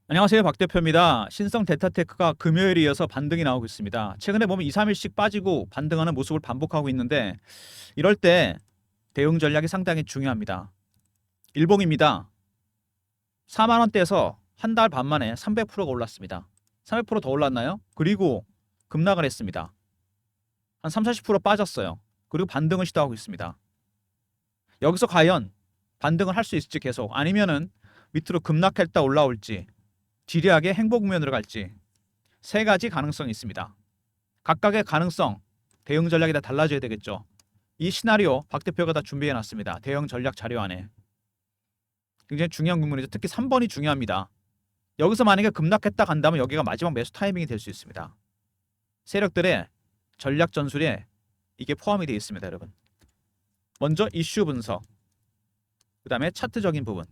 안녕하세요. 박 대표입니다. 신성 델타테크가 금요일에 이어서 반등이 나오고 있습니다. 최근에 보면 2, 3일씩 빠지고 반등하는 모습을 반복하고 있는데 이럴 때 대응 전략이 상당히 중요합니다. 일봉입니다. 4만 원대에서 한 달 반 만에 300%가 올랐습니다. 300%더 올랐나요? 그리고 급락을 했습니다. 한 3, 40% 빠졌어요. 그리고 반등을 시도하고 있습니다. 여기서 과연 반등을 할 수 있을지 계속 아니면은 밑으로 급락했다 올라올지 지리하게 행보 국면으로 갈지 세 가지 가능성이 있습니다. 각각의 가능성, 대응 전략이 다 달라져야 되겠죠. 이 시나리오 박 대표가 다 준비해 놨습니다. 대응 전략 자료 안에. 굉장히 중요한 부분이죠. 특히 3번이 중요합니다. 여기서 만약에 급락했다 간다면 여기가 마지막 매수 타이밍이 될 수 있습니다. 세력들의 전략 전술에 이게 포함이 되어 있습니다, 여러분. 먼저 이슈 분석, 그 다음에 차트적인 부분,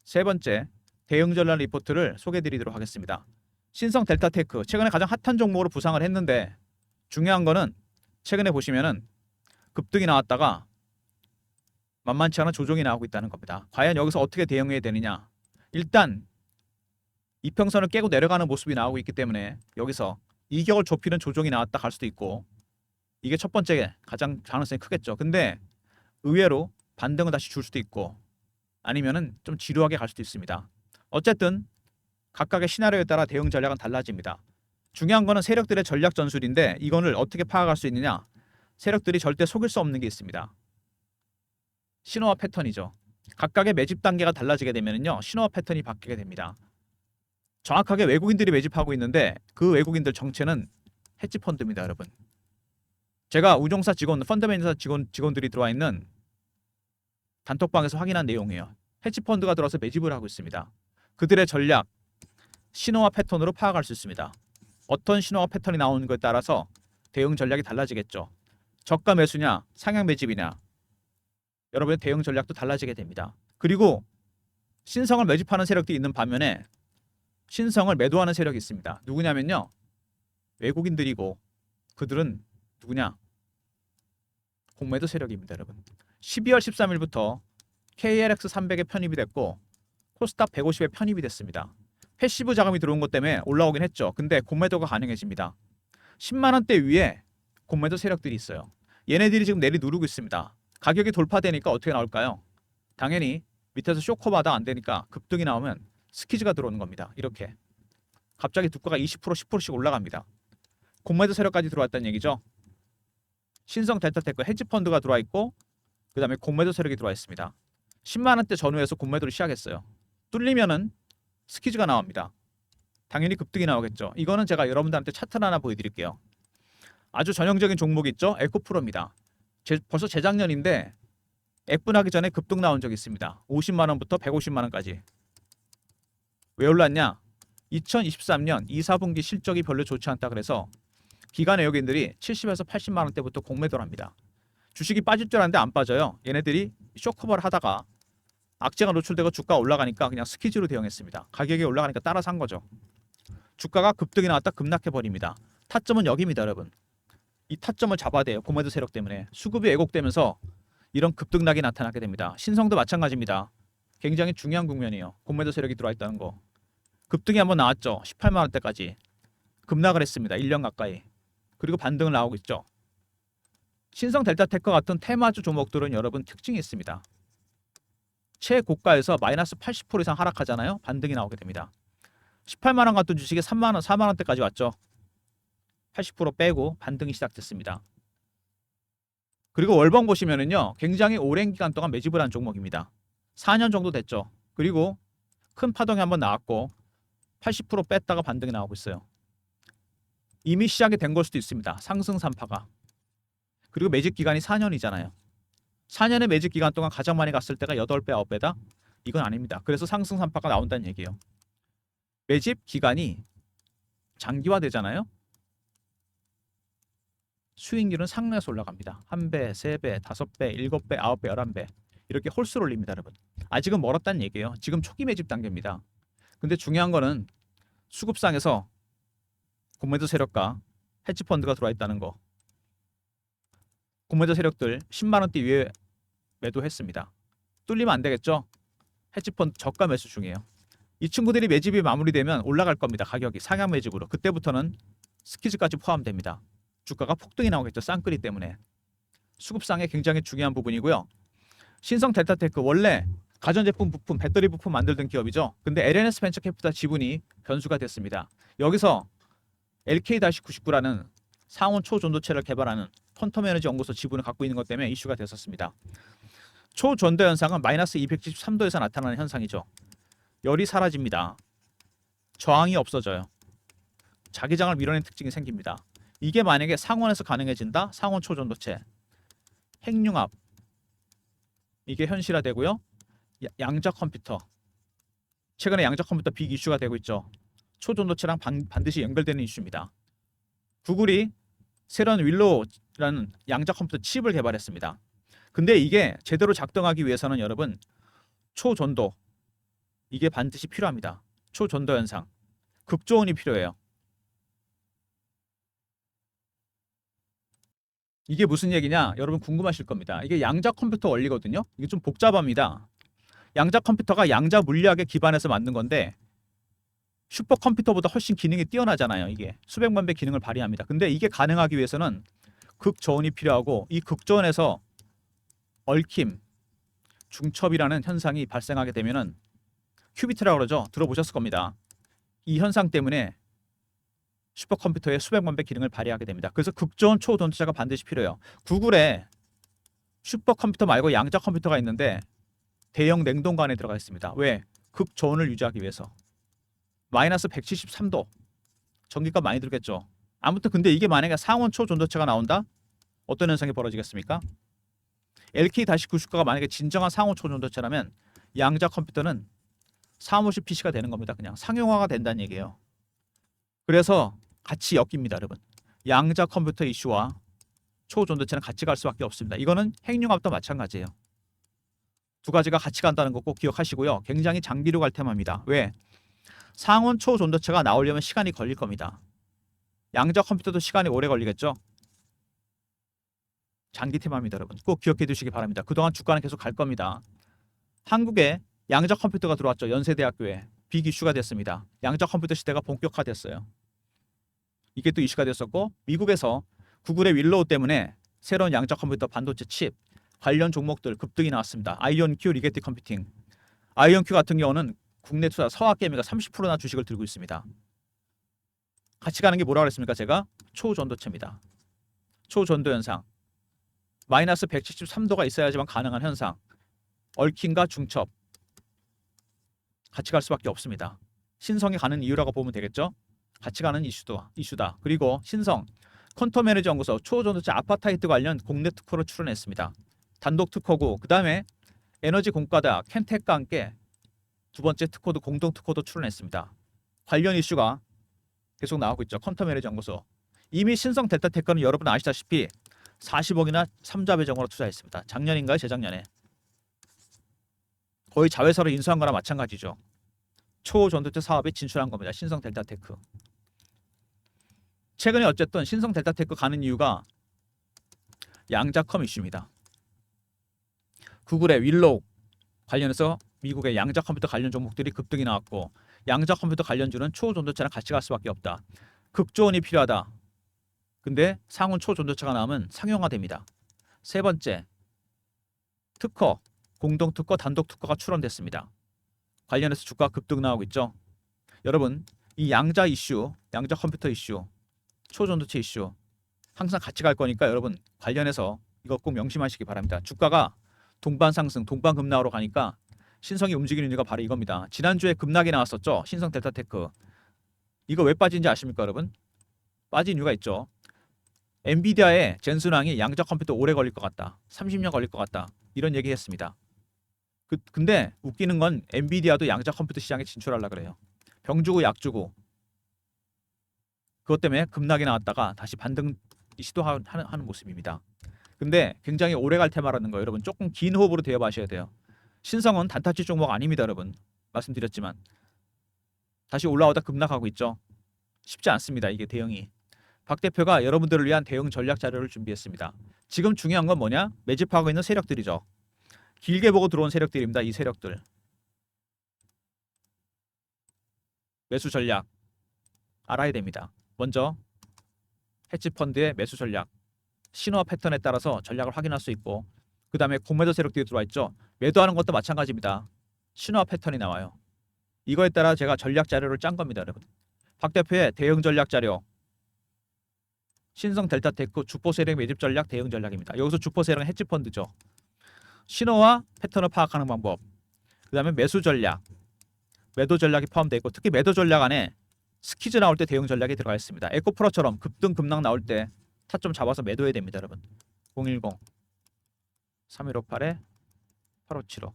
세 번째 대응 전략 리포트를 소개해 드리도록 하겠습니다. 신성 델타테크 최근에 가장 핫한 종목으로 부상을 했는데 중요한 거는 최근에 보시면은 급등이 나왔다가 만만치 않은 조정이 나오고 있다는 겁니다. 과연 여기서 어떻게 대응해야 되느냐? 일단 이평선을 깨고 내려가는 모습이 나오고 있기 때문에 여기서 이격을 좁히는 조정이 나왔다 갈 수도 있고 이게 첫 번째 가장 가능성이 크겠죠. 근데 의외로 반등을 다시 줄 수도 있고 아니면은 좀 지루하게 갈 수도 있습니다. 어쨌든 각각의 시나리오에 따라 대응 전략은 달라집니다. 중요한 거는 세력들의 전략 전술인데 이거를 어떻게 파악할 수 있느냐? 세력들이 절대 속일 수 없는 게 있습니다. 신호와 패턴이죠. 각각의 매집 단계가 달라지게 되면요, 신호와 패턴이 바뀌게 됩니다. 정확하게 외국인들이 매집하고 있는데 그 외국인들 정체는 헤지 펀드입니다, 여러분. 제가 우종사 직원, 펀드 매니저 직원들이 들어와 있는 단톡방에서 확인한 내용이에요. 헤지 펀드가 들어와서 매집을 하고 있습니다. 그들의 전략, 신호와 패턴으로 파악할 수 있습니다. 어떤 신호와 패턴이 나오는 것에 따라서 대응 전략이 달라지겠죠. 저가 매수냐, 상향 매집이냐, 여러분의 대응 전략도 달라지게 됩니다. 그리고 신성을 매집하는 세력도 있는 반면에 신성을 매도하는 세력이 있습니다. 누구냐면요, 외국인들이고 그들은 누구냐? 공매도 세력입니다, 여러분. 12월 13일부터 KLX 300에 편입이 됐고 코스닥 150에 편입이 됐습니다. 패시브 자금이 들어온 것 때문에 올라오긴 했죠. 근데 공매도가 가능해집니다. 10만 원대 위에 공매도 세력들이 있어요. 얘네들이 지금 내리 누르고 있습니다. 가격이 돌파되니까 어떻게 나올까요? 당연히 밑에서 쇼커바다 안 되니까 급등이 나오면 스키즈가 들어오는 겁니다. 이렇게 갑자기 주가가 20% 10%씩 올라갑니다. 공매도 세력까지 들어왔다는 얘기죠. 신성 델타테크 헤지펀드가 들어와 있고 그 다음에 공매도 세력이 들어와 있습니다. 10만 원대 전후에서 공매도를 시작했어요. 뚫리면은 스키즈가 나옵니다. 당연히 급등이 나오겠죠. 이거는 제가 여러분들한테 차트를 하나 보여드릴게요. 아주 전형적인 종목이 있죠. 에코프로입니다. 벌써 재작년인데 액분하기 전에 급등 나온 적이 있습니다. 50만 원부터 150만 원까지. 왜 올랐냐? 2023년 2, 4분기 실적이 별로 좋지 않다 그래서 기관 외국인들이 70에서 80만 원대부터 공매도를 합니다. 주식이 빠질 줄 알았는데 안 빠져요. 얘네들이 쇼커버를 하다가 악재가 노출되고 주가가 올라가니까 그냥 스키즈로 대응했습니다. 가격이 올라가니까 따라 산 거죠. 주가가 급등이 나왔다 급락해버립니다. 타점은 여기입니다, 여러분. 이 타점을 잡아야 돼요. 공매도 세력 때문에. 수급이 왜곡되면서 이런 급등락이 나타나게 됩니다. 신성도 마찬가지입니다. 굉장히 중요한 국면이에요. 공매도 세력이 들어와 있다는 거. 급등이 한번 나왔죠. 18만 원대까지. 급락을 했습니다. 1년 가까이. 그리고 반등을 나오고 있죠. 신성 델타테크 같은 테마주 종목들은 여러분 특징이 있습니다. 최고가에서 마이너스 80% 이상 하락하잖아요. 반등이 나오게 됩니다. 18만 원 같은 주식이 3만 원, 4만 원대까지 왔죠. 80% 빼고 반등이 시작됐습니다. 그리고 월봉 보시면은요, 굉장히 오랜 기간 동안 매집을 한 종목입니다. 4년 정도 됐죠. 그리고 큰 파동이 한번 나왔고 80% 뺐다가 반등이 나오고 있어요. 이미 시작이 된 걸 수도 있습니다. 상승 산파가. 그리고 매집 기간이 4년이잖아요. 4년의 매집 기간 동안 가장 많이 갔을 때가 8배, 9배다? 이건 아닙니다. 그래서 상승 산파가 나온다는 얘기예요. 매집 기간이 장기화되잖아요. 수익률은 상승해서 올라갑니다. 1배, 3배, 5배, 7배, 9배, 11배 이렇게 홀수를 올립니다, 여러분. 아직은 멀었다는 얘기예요. 지금 초기 매집 단계입니다. 근데 중요한 거는 수급상에서 공매도 세력과 헤지펀드가 들어와 있다는 거. 공매도 세력들 10만 원대 위에 매도했습니다. 뚫리면 안 되겠죠? 헤지펀드 저가 매수 중이에요. 이 친구들이 매집이 마무리되면 올라갈 겁니다. 가격이 상향 매집으로. 그때부터는 스키즈까지 포함됩니다. 주가가 폭등이 나오겠죠. 쌍끌이 때문에. 수급상에 굉장히 중요한 부분이고요. 신성 델타테크 원래 가전제품 부품, 배터리 부품 만들던 기업이죠. 근데 LNS 벤처캐피탈 지분이 변수가 됐습니다. 여기서 LK-99라는 상온 초전도체를 개발하는 퀀텀에너지 연구소 지분을 갖고 있는 것 때문에 이슈가 됐었습니다. 초전도 현상은 마이너스 273도에서 나타나는 현상이죠. 열이 사라집니다. 저항이 없어져요. 자기장을 밀어내는 특징이 생깁니다. 이게 만약에 상온에서 가능해진다? 상온 초전도체. 핵융합. 이게 현실화되고요. 양자 컴퓨터. 최근에 양자 컴퓨터 빅 이슈가 되고 있죠. 초전도체랑 반드시 연결되는 이슈입니다. 구글이 새로운 윌로우라는 양자 컴퓨터 칩을 개발했습니다. 근데 이게 제대로 작동하기 위해서는 여러분 초전도 이게 반드시 필요합니다. 초전도 현상. 극저온이 필요해요. 이게 무슨 얘기냐? 여러분 궁금하실 겁니다. 이게 양자 컴퓨터 원리거든요. 이게 좀 복잡합니다. 양자 컴퓨터가 양자 물리학에 기반해서 만든 건데 슈퍼컴퓨터보다 훨씬 기능이 뛰어나잖아요. 이게 수백만 배 기능을 발휘합니다. 근데 이게 가능하기 위해서는 극저온이 필요하고 이 극저온에서 얽힘, 중첩이라는 현상이 발생하게 되면은 큐비트라고 그러죠. 들어보셨을 겁니다. 이 현상 때문에 슈퍼컴퓨터의 수백만 배 기능을 발휘하게 됩니다. 그래서 극저온 초전도체가 반드시 필요해요. 구글에 슈퍼컴퓨터 말고 양자 컴퓨터가 있는데 대형 냉동관에 들어가 있습니다. 왜? 극저온을 유지하기 위해서. 마이너스 173도. 전기값 많이 들겠죠. 아무튼 근데 이게 만약에 상온 초전도체가 나온다? 어떤 현상이 벌어지겠습니까? LK-99가 만약에 진정한 상온 초전도체라면 양자 컴퓨터는 사무실 PC가 되는 겁니다. 그냥 상용화가 된다는 얘기예요. 그래서 같이 엮입니다, 여러분. 양자 컴퓨터 이슈와 초전도체는 같이 갈 수밖에 없습니다. 이거는 핵융합도 마찬가지예요. 두 가지가 같이 간다는 거 꼭 기억하시고요. 굉장히 장기로 갈 테마입니다. 왜? 상온 초전도체가 나오려면 시간이 걸릴 겁니다. 양자 컴퓨터도 시간이 오래 걸리겠죠? 장기 테마입니다, 여러분. 꼭 기억해 두시기 바랍니다. 그동안 주가는 계속 갈 겁니다. 한국에 양자 컴퓨터가 들어왔죠. 연세대학교에. 빅 이슈가 됐습니다. 양자 컴퓨터 시대가 본격화됐어요. 이게 또 이슈가 됐었고 미국에서 구글의 윌로우 때문에 새로운 양자 컴퓨터 반도체 칩 관련 종목들 급등이 나왔습니다. 아이온큐 리게티 컴퓨팅. 아이온큐 같은 경우는 국내 투자 서학개미가 30%나 주식을 들고 있습니다. 같이 가는 게 뭐라고 그랬습니까? 제가 초전도체입니다. 초전도 현상. 마이너스 173도가 있어야지만 가능한 현상. 얽힘과 중첩. 같이 갈 수밖에 없습니다. 신성이 가는 이유라고 보면 되겠죠? 같이 가는 이슈다. 그리고 신성 퀀텀 에너지 연구소 초전도체 아파타이트 관련 국내 특허를 출원했습니다. 단독 특허고 그 다음에 에너지 공과다 켄텍과 함께 두 번째 특허도 공동 특허도 출원했습니다. 관련 이슈가 계속 나오고 있죠. 퀀텀 에너지 연구소. 이미 신성 델타테크는 여러분 아시다시피 40억이나 3자 배정으로 투자했습니다. 작년인가요? 재작년에. 거의 자회사로 인수한 거나 마찬가지죠. 초전도체 사업에 진출한 겁니다. 신성 델타테크. 최근에 어쨌든 신성 델타테크 가는 이유가 양자컴 이슈입니다. 구글의 윌로우 관련해서 미국의 양자 컴퓨터 관련 종목들이 급등이 나왔고 양자 컴퓨터 관련주는 초전도체랑 같이 갈 수밖에 없다. 극저온이 필요하다. 근데 상온 초전도체가 나오면 상용화됩니다. 세 번째, 특허, 공동 특허, 단독 특허가 출원됐습니다. 관련해서 주가 급등 나오고 있죠. 여러분, 이 양자 이슈, 양자 컴퓨터 이슈, 초전도체 이슈 항상 같이 갈 거니까 여러분 관련해서 이거 꼭 명심하시기 바랍니다. 주가가 동반 상승, 동반 급락으로 가니까 신성이 움직이는 이유가 바로 이겁니다. 지난주에 급락이 나왔었죠. 신성 델타테크. 이거 왜 빠진지 아십니까, 여러분? 빠진 이유가 있죠. 엔비디아의 젠슨왕이 양자 컴퓨터 오래 걸릴 것 같다. 30년 걸릴 것 같다. 이런 얘기 했습니다. 근데 웃기는 건 엔비디아도 양자 컴퓨터 시장에 진출하려고 그래요. 병 주고 약 주고. 그것 때문에 급락이 나왔다가 다시 반등 시도하는 모습입니다. 근데 굉장히 오래 갈 테마라는 거 여러분 조금 긴 호흡으로 대여하셔야 돼요. 신성은 단타치 종목 아닙니다, 여러분. 말씀드렸지만 다시 올라오다 급락하고 있죠. 쉽지 않습니다. 이게 대응이. 박 대표가 여러분들을 위한 대응 전략 자료를 준비했습니다. 지금 중요한 건 뭐냐? 매집하고 있는 세력들이죠. 길게 보고 들어온 세력들입니다. 이 세력들. 매수 전략 알아야 됩니다. 먼저 헤지펀드의 매수 전략, 신호와 패턴에 따라서 전략을 확인할 수 있고, 그 다음에 공매도 세력들이 들어와 있죠. 매도하는 것도 마찬가지입니다. 신호와 패턴이 나와요. 이거에 따라 제가 전략 자료를 짠 겁니다, 여러분. 박 대표의 대응 전략 자료, 신성 델타테크 주포 세력 매집 전략 대응 전략입니다. 여기서 주포 세력은 헤지펀드죠. 신호와 패턴을 파악하는 방법, 그 다음에 매수 전략, 매도 전략이 포함되어 있고, 특히 매도 전략 안에 스키즈 나올 때 대응 전략이 들어가 있습니다. 에코프로처럼 급등 급락 나올 때 타점 잡아서 매도해야 됩니다, 여러분. 010 3158에 8575.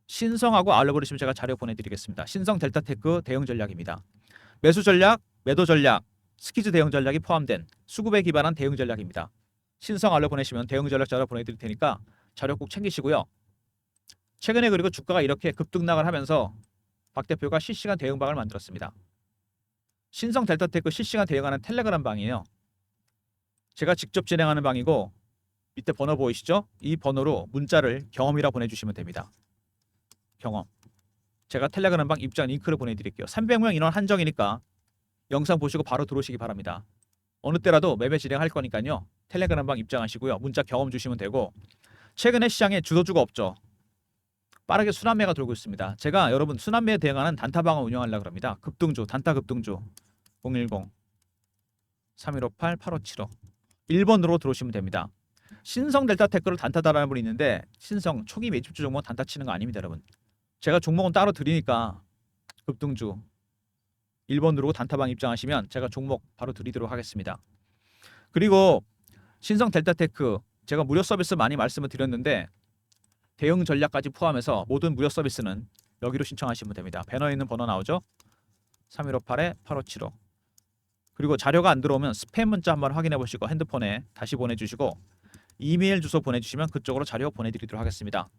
신성하고 알려버리시면 제가 자료 보내드리겠습니다. 신성 델타테크 대응 전략입니다. 매수 전략, 매도 전략, 스키즈 대응 전략이 포함된 수급에 기반한 대응 전략입니다. 신성 알려 보내시면 대응 전략 자료 보내드릴 테니까 자료 꼭 챙기시고요. 최근에 그리고 주가가 이렇게 급등락을 하면서 박 대표가 실시간 대응방을 만들었습니다. 신성 델타테크 실시간 대응하는 텔레그램 방이에요. 제가 직접 진행하는 방이고, 밑에 번호 보이시죠? 이 번호로 문자를 경험이라 보내주시면 됩니다. 경험. 제가 텔레그램 방 입장 링크를 보내드릴게요. 300명 인원 한정이니까 영상 보시고 바로 들어오시기 바랍니다. 어느 때라도 매매 진행할 거니까요. 텔레그램 방 입장하시고요. 문자 경험 주시면 되고, 최근에 시장에 주도주가 없죠. 빠르게 순환매가 돌고 있습니다. 제가 여러분 순환매에 대응하는 단타방을 운영하려고 합니다. 급등주, 단타 급등주 010 3158 8575 1번으로 들어오시면 됩니다. 신성 델타테크를 단타다라는 분이 있는데, 신성 초기 매집주 종목 단타 치는 거 아닙니다, 여러분. 제가 종목은 따로 드리니까 급등주 1번 누르고 단타방 입장하시면 제가 종목 바로 드리도록 하겠습니다. 그리고 신성 델타테크 제가 무료 서비스 많이 말씀을 드렸는데, 대응 전략까지 포함해서 모든 무료 서비스는 여기로 신청하시면 됩니다. 배너에 있는 번호 나오죠? 3158에 8575. 그리고 자료가 안 들어오면 스팸 문자 한번 확인해 보시고 핸드폰에 다시 보내주시고, 이메일 주소 보내주시면 그쪽으로 자료 보내드리도록 하겠습니다.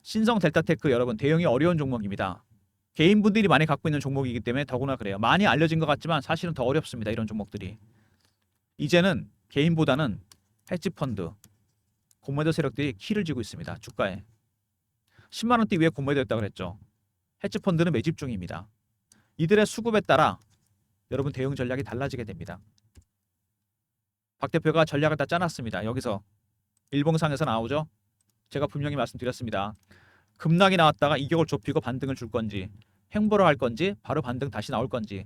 신성 델타테크 여러분 대응이 어려운 종목입니다. 개인분들이 많이 갖고 있는 종목이기 때문에 더구나 그래요. 많이 알려진 것 같지만 사실은 더 어렵습니다. 이런 종목들이. 이제는 개인보다는 헤지펀드, 공매도 세력들이 키를 쥐고 있습니다. 주가에. 10만 원대 위에 공매도였다고 그랬죠. 헤지펀드는 매집 중입니다. 이들의 수급에 따라 여러분 대응 전략이 달라지게 됩니다. 박 대표가 전략을 다 짜놨습니다. 여기서 일봉상에서 나오죠. 제가 분명히 말씀드렸습니다. 급락이 나왔다가 이격을 좁히고 반등을 줄 건지, 횡보를 할 건지, 바로 반등 다시 나올 건지,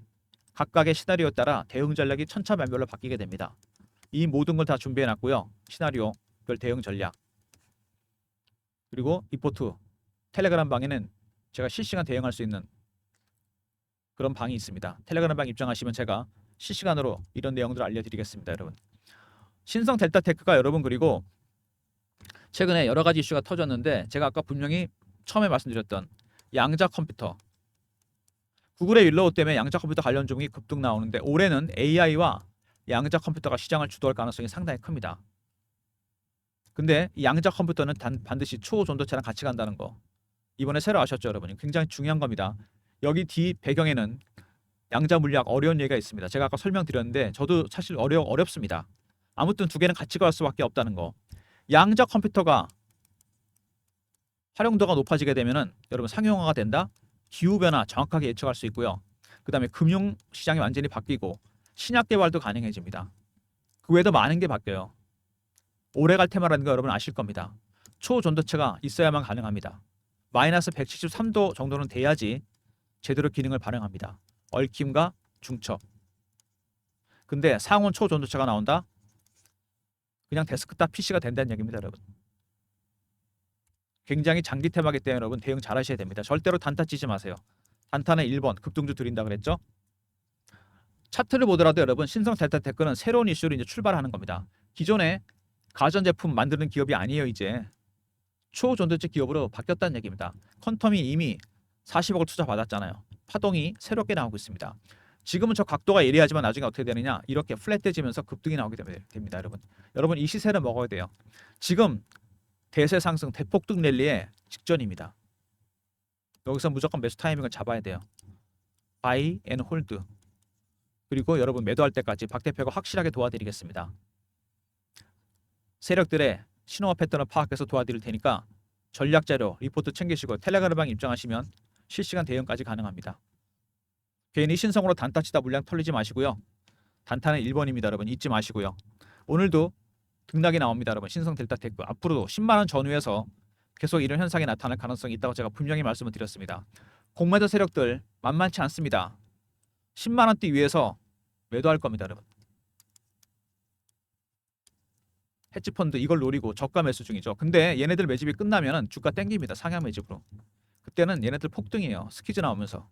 각각의 시나리오에 따라 대응 전략이 천차만별로 바뀌게 됩니다. 이 모든 걸 다 준비해 놨고요. 시나리오별 대응 전략. 그리고 리포트 텔레그램 방에는 제가 실시간 대응할 수 있는 그런 방이 있습니다. 텔레그램 방 입장하시면 제가 실시간으로 이런 내용들을 알려드리겠습니다, 여러분. 신성 델타테크가 여러분, 그리고 최근에 여러 가지 이슈가 터졌는데, 제가 아까 분명히 처음에 말씀드렸던 양자 컴퓨터, 구글의 윌로우 때문에 양자 컴퓨터 관련 종목이 급등 나오는데, 올해는 AI와 양자 컴퓨터가 시장을 주도할 가능성이 상당히 큽니다. 근데 이 양자 컴퓨터는 반드시 초전도체랑 같이 간다는 거 이번에 새로 아셨죠, 여러분? 굉장히 중요한 겁니다. 여기 뒤 배경에는 양자 물리학 어려운 얘기가 있습니다. 제가 아까 설명드렸는데 저도 사실 어렵습니다. 아무튼 두 개는 같이 갈 수밖에 없다는 거. 양자 컴퓨터가 활용도가 높아지게 되면은 여러분 상용화가 된다. 기후 변화 정확하게 예측할 수 있고요. 그다음에 금융 시장이 완전히 바뀌고 신약 개발도 가능해집니다. 그 외에도 많은 게 바뀌어요. 오래 갈 테마라는 거 여러분 아실 겁니다. 초전도체가 있어야만 가능합니다. 마이너스 173도 정도는 돼야지 제대로 기능을 발휘합니다. 얽힘과 중첩. 근데 상온 초전도체가 나온다? 그냥 데스크탑 PC가 된다는 얘기입니다, 여러분. 굉장히 장기 테마기 때문에 여러분 대응 잘 하셔야 됩니다. 절대로 단타 치지 마세요. 단타는 1번 급등주 드린다 그랬죠? 차트를 보더라도 여러분 신성 델타테크는 새로운 이슈로 이제 출발하는 겁니다. 기존에 가전제품 만드는 기업이 아니에요. 이제 초전도체 기업으로 바뀌었다는 얘기입니다. 퀀텀이 이미 40억을 투자 받았잖아요. 파동이 새롭게 나오고 있습니다. 지금은 저 각도가 예리하지만 나중에 어떻게 되느냐, 이렇게 플랫해지면서 급등이 나오게 됩니다. 여러분 이 시세를 먹어야 돼요. 지금 대세 상승 대폭등 랠리의 직전입니다. 여기서 무조건 매수 타이밍을 잡아야 돼요. 바이 앤 홀드. 그리고 여러분 매도할 때까지 박 대표가 확실하게 도와드리겠습니다. 세력들의 신호와 패턴을 파악해서 도와드릴 테니까 전략 자료, 리포트 챙기시고 텔레그램방 입장하시면 실시간 대응까지 가능합니다. 괜히 신성으로 단타 치다 물량 털리지 마시고요. 단타는 1번입니다, 여러분. 잊지 마시고요. 오늘도 등락이 나옵니다, 여러분. 신성 델타테크 앞으로도 10만 원 전후에서 계속 이런 현상이 나타날 가능성이 있다고 제가 분명히 말씀을 드렸습니다. 공매도 세력들 만만치 않습니다. 10만 원대 위에서 매도할 겁니다, 여러분. 헤지펀드 이걸 노리고 저가 매수 중이죠. 근데 얘네들 매집이 끝나면은 주가 땡깁니다. 상향 매집으로. 그때는 얘네들 폭등이에요. 스키즈 나오면서.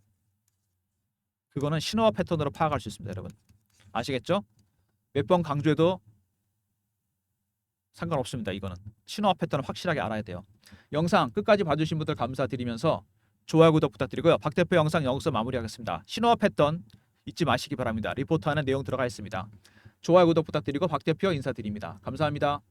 그거는 신호와 패턴으로 파악할 수 있습니다, 여러분. 아시겠죠? 몇 번 강조해도 상관없습니다. 이거는 신호와 패턴을 확실하게 알아야 돼요. 영상 끝까지 봐주신 분들 감사드리면서 좋아요 구독 부탁드리고요. 박 대표 영상 여기서 마무리하겠습니다. 신호와 패턴 잊지 마시기 바랍니다. 리포트하는 내용 들어가 있습니다. 좋아요 구독 부탁드리고 박 대표 인사드립니다. 감사합니다.